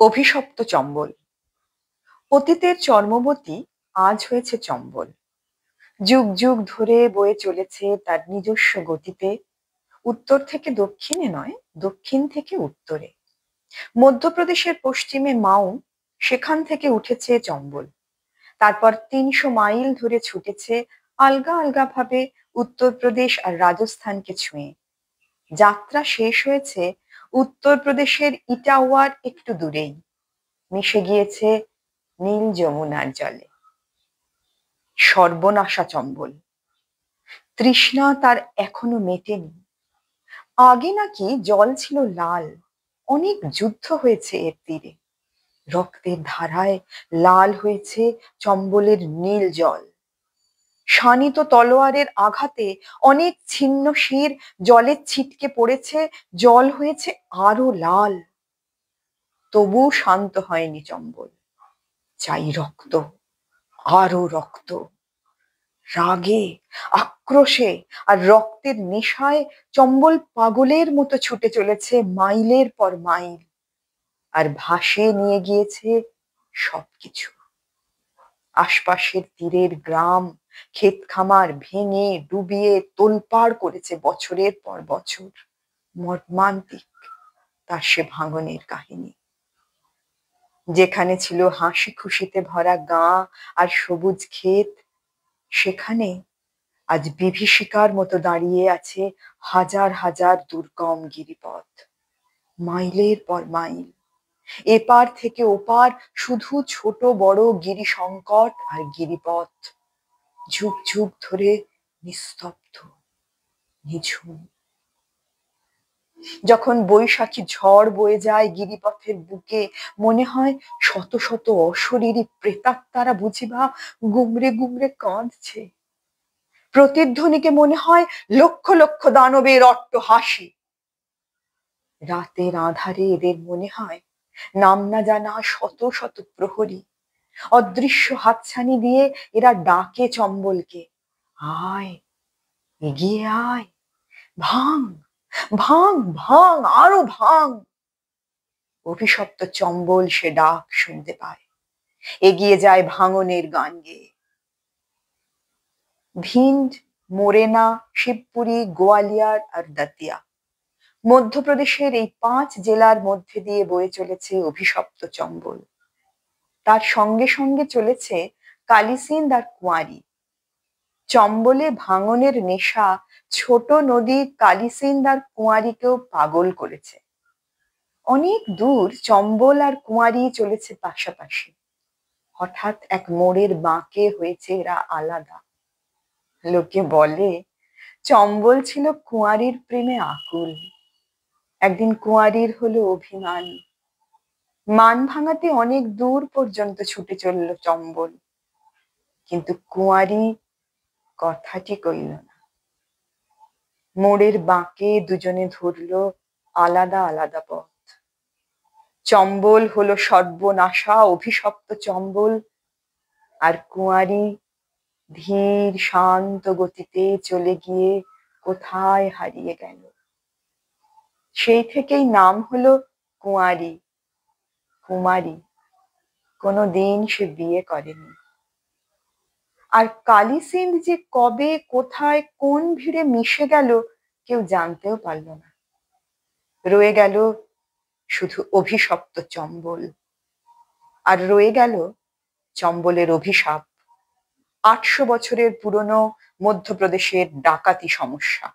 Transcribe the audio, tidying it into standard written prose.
অভিশপ্ত চম্বল। অতীতের চর্মবতী আজ হয়েছে চম্বল। যুগ যুগ ধরে বয়ে চলেছে তার নিজস্ব গতিতে, উত্তর থেকে দক্ষিণে নয়, দক্ষিণ থেকে উত্তরে। মধ্যপ্রদেশের পশ্চিমে মাও, সেখান থেকে উঠেছে চম্বল। তারপর ৩০০ মাইল ধরে ছুটেছে আলগা আলগা ভাবে উত্তরপ্রদেশ আর রাজস্থানকে ছুঁয়ে। যাত্রা শেষ হয়েছে উত্তরপ্রদেশের ইটাওয়ার একটু দূরেই, মিশে গিয়েছে নীল যমুনার জলে। সর্বনাশা চম্বল। তৃষ্ণা তার এখনো মেটেনি। আগে নাকি জল ছিল লাল, অনেক যুদ্ধ হয়েছে এর তীরে। রক্তের ধারায় লাল হয়েছে চম্বলের নীল জল। শানিত তলোয়ারের আঘাতে অনেক ছিন্ন শির জলে ছিটকে পড়েছে, জল হয়েছে আরো লাল। তবু শান্ত হয়নি চম্বল, চাই রক্ত, আরো রক্ত। রাগে, আক্রোশে আর রক্তের নেশায় চম্বল পাগলের মতো ছুটে চলেছে মাইলের পর মাইল, আর ভাসিয়ে নিয়ে গিয়েছে সবকিছু। আশপাশের তীরের গ্রাম, ক্ষেত খামার ভেঙে ডুবিয়ে তোলপাড় করেছে বছরের পর বছর। মর্মান্তিক তার সে ভাঙনের কাহিনী। যেখানে ছিল হাসি খুশিতে ভরা গাঁ আর সবুজ ক্ষেত, সেখানে আজ বিভীষিকার মতো দাঁড়িয়ে আছে হাজার হাজার দুর্গম গিরিপথ। মাইলের পর মাইল, এপার থেকে ওপার শুধু ছোট বড় গিরি সংকট আর গিরিপথ। যুগ যুগ ধরে নিস্তব্ধ, নিঝুম। যখন বৈশাখী ঝড় বয়ে যায় গিরিপথের বুকে, মনে হয় শত শত অশরীরী প্রেতাত্মারা বুঝিবা গুমরে গুমরে কাঁদছে। প্রতিধ্বনিকে মনে হয় লক্ষ লক্ষ দানবের অট্ট হাসি। রাতের আঁধারে এদের মনে হয় নাম না জানা শত শত প্রহরী। অদৃশ্য হাতছানি দিয়ে এরা ডাকে চম্বলকে, আয়, এগিয়ে আয়, ভাঙ, ভাঙ, ভাঙ, আরো ভাঙ। অভিশপ্ত চম্বল সে ডাক শুনতে পায়, এগিয়ে যায় ভাঙনের গান গেয়ে। ভিন্ড, মোরেনা, শিবপুরি, গোয়ালিয়র আর দাতিয়া, মধ্যপ্রদেশের এই ৫ জেলার মধ্যে দিয়ে বয়ে চলেছে অভিশপ্ত চম্বল। তার সঙ্গে সঙ্গে চলেছে কালিসিন্দ আর কুঁয়ারি। চম্বলে ভাঙনের নেশা ছোট নদী কালিসিন্দ আর কুঁয়ারিকেও পাগল করেছে। অনেক দূর চম্বল আর কুঁয়ারি চলেছে পাশাপাশি। হঠাৎ এক মোড়ের বাঁকে হয়েছে এরা আলাদা। লোকে বলে চম্বল ছিল কুঁয়ারির প্রেমে আকুল। একদিন কুঁয়ারির হলো অভিমান। মান ভাঙাতে অনেক দূর পর্যন্ত ছুটে চলল চম্বল, কিন্তু কুঁয়ারি কথাটি কইল না। মোড়ের বাঁকে দুজনে ধরল আলাদা আলাদা পথ। চম্বল হলো সর্বনাশা অভিশপ্ত চম্বল, আর কুঁয়ারি ধীর শান্ত গতিতে চলে গিয়ে কোথায় হারিয়ে গেল। সেই থেকেই নাম হলো কুঁয়ারি। কুমারী, কোনোদিন সে বিয়ে করেনি। আর কালিসিন্দ যে কবে কোথায় কোন ভিড়ে মিশে গেল কেউ জানতেও পারল না। রয়ে গেল শুধু অভিশপ্ত চম্বল, আর রয়ে গেল চম্বলের অভিশাপ। ৮০০ বছরের পুরনো মধ্যপ্রদেশের ডাকাতি সমস্যা।